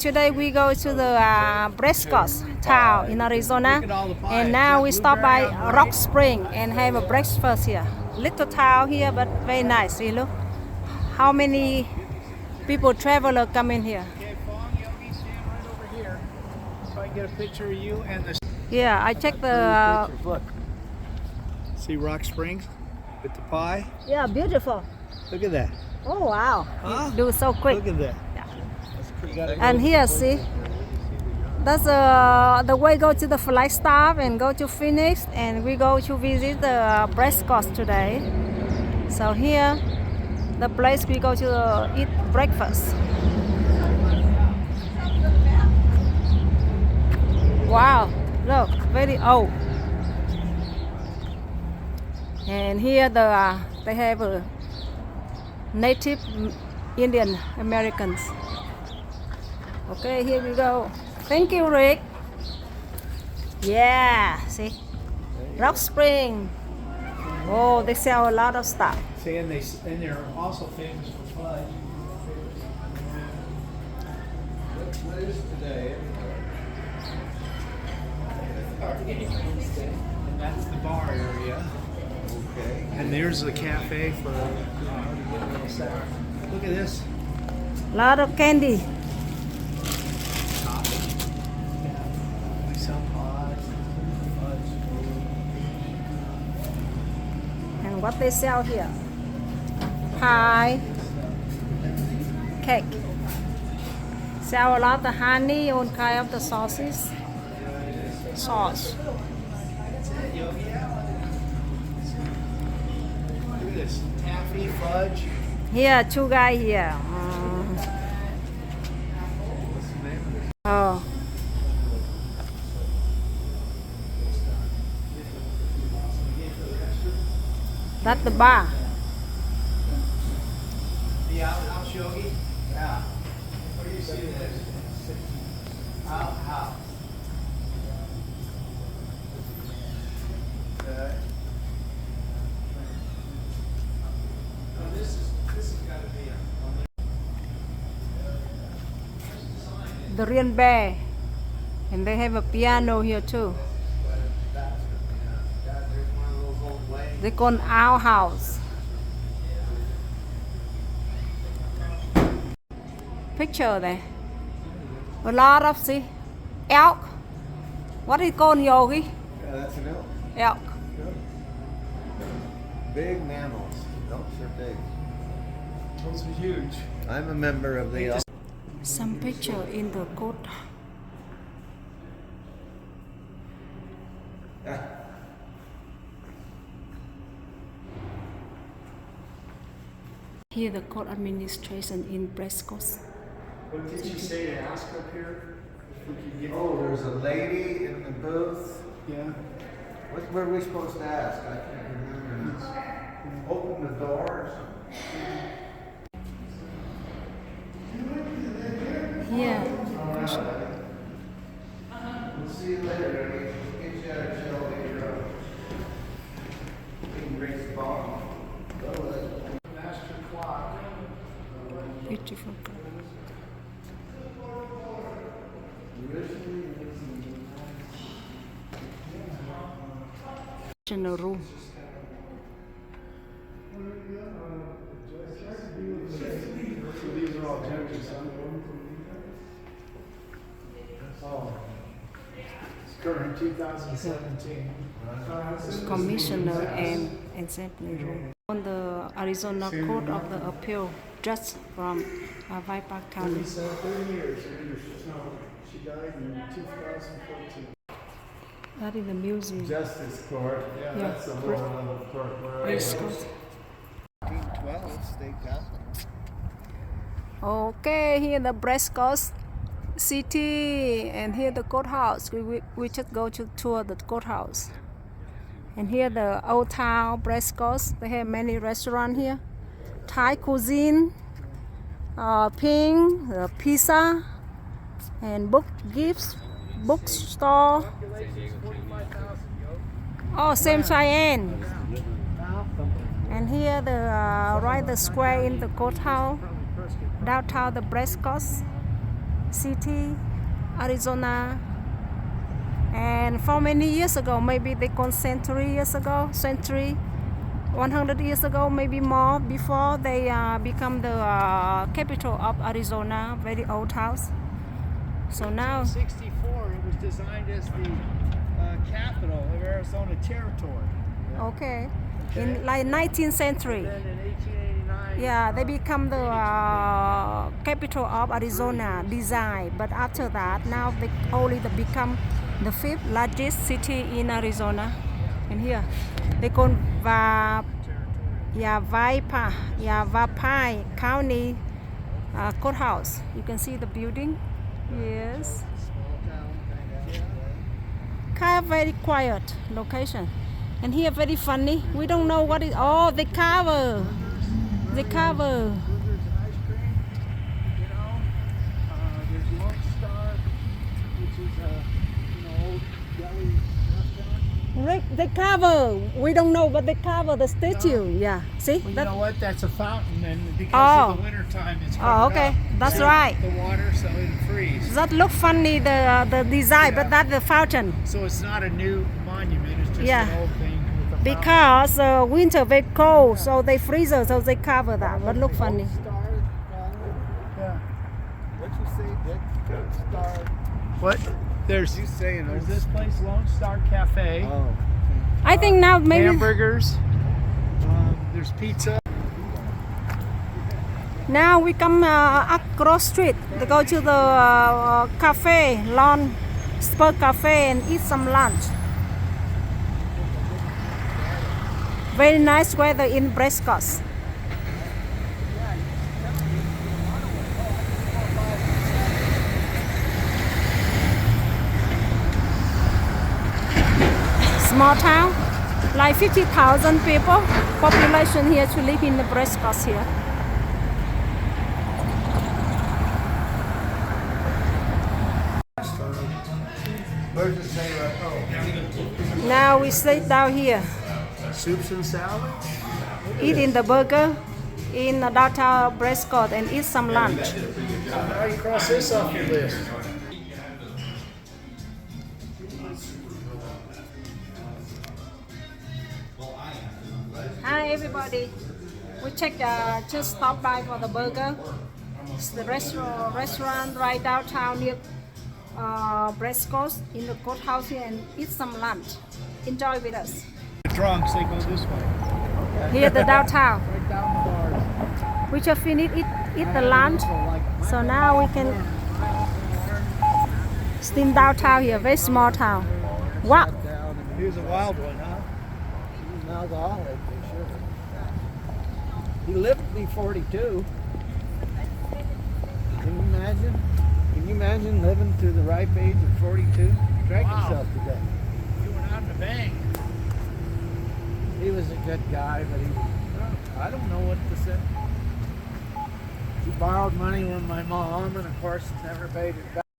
today we go to the Prescott town in Arizona, and now we stop by Rock Spring and have a breakfast here. Little town here, but very nice. You look how many people traveler come in here. Okay, Fong, Yogi, stand right over here so I can get a picture of you and the. Yeah, I checked the. Look. See Rock Springs with the pie? Yeah, beautiful. Look at that. Oh wow! Huh? You do so quick. Look at that. Yeah. That's pretty. And here, see, that's the way go to the Flagstaff and go to Phoenix, and we go to visit the Prescott today. So here, the place we go to eat breakfast. Wow, look, very old. And here they have native Indian Americans. Okay, here we go. Thank you, Rick. Yeah, see, Rock Spring. Oh, they sell a lot of stuff. See, and they're also famous for fudge. What is today? And that's the bar area. Okay. And there's the cafe for to get a little sour. Look at this. A lot of candy. We sell pies, fudge. And what they sell here? Pie, cake. Sell a lot of honey, all kind of the sauces. Sauce. Look at this. Taffy, fudge. Here, two guys here. What's the name of this? Oh. That's the bar. The outhouse, Yogi? Yeah. What do you see this? Outhouse. Okay. Now this has got to be The real bear. And they have a piano here too. They call Owl House. Picture there. A lot of see elk. What is it called, Yogi? Yeah, that's an elk. Elk. Big mammals. Elks are big. Those are huge. I'm a member of the elk. Some picture in the court. Here the court administration in Prescott. What did you say to ask up here? If we could get. Oh, there's a lady in the booth. Yeah. What were we supposed to ask? I can't remember. Open the door or something. Here. We'll see you later. We'll get you out of jail later. We can raise the ball. Master clock. Beautiful. General room. So these are all judges, huh? Oh. It's current 2017. Commissioner and Assembly room. On the Arizona Court of the Appeal, just from Yavapai County. 30 years. She died in 2014. That is the museum. Justice Court. Yeah, that's the whole other court. Where I was. Prescott. 1912 state capitol. Okay, here the Prescott city, and here the courthouse. We just go to tour the courthouse. And here the old town Prescott. They have many restaurants here. Thai cuisine, pink, pizza, and book gifts, bookstore. Oh, same Cheyenne. And here the right the square in the courthouse, downtown the Prescott. City, Arizona. And for many years ago, maybe they call century years ago, 100 years ago, maybe more, before they become the capital of Arizona, very old house. So now, 1964, it was designed as the capital of Arizona territory. okay, in like 19th century, Then in 1889, yeah, they become the capital of Arizona design. But after that, now they only become the 5th largest city in Arizona. And here, they call Yavapai County Courthouse. You can see the building. Yes. Kind of very quiet location. And here very funny. We don't know what is. Oh, the cover. The cover. Burgers and ice cream, you know. There's Lone Star, which is a old deli restaurant. The cover. We don't know, but the cover, the statue. Yeah. See? Well, you That- know what? That's a fountain, and because Oh. of the winter time, it's Oh, covered okay. up. That's So right. The water, so it'll freeze. That look funny, the design, but Yeah. that's the fountain. So it's not a new monument. It's just Yeah. an old thing with a fountain. Because winter very cold, so they freeze it, so they cover that. But look funny. Yeah. What you say, Dick? Star. What? There's You saying there's this place, Lone Star Cafe. Oh. I think now maybe Hamburgers. There's pizza. now we come across street to go to the cafe, Lone Spur Cafe, and eat some lunch. Very nice weather in Prescott. Small town, like 50,000 people population here to live in the Prescott here. Where's the say right? Oh. Now we sit down here, Soups and salads. eating the burger in downtown Prescott and eat some lunch. Now you cross this off your list. Hi everybody. We just stop by for the burger. It's the restaurant right downtown near Prescott in the courthouse here, and eat some lunch. Enjoy with us. The drunks, they go this way. Here the downtown. Right down the bars. We just finished eat the lunch. So now we can steam downtown here, very small town. Wow. Here's a wild one, huh? He's an alcoholic, for sure. He lived to be 42. Can you imagine? Can you imagine living to the ripe age of 42? Drank Wow. himself to death. You went out in the bank. He was a good guy, but I don't know what to say. He borrowed money from my mom, and of course never paid it back.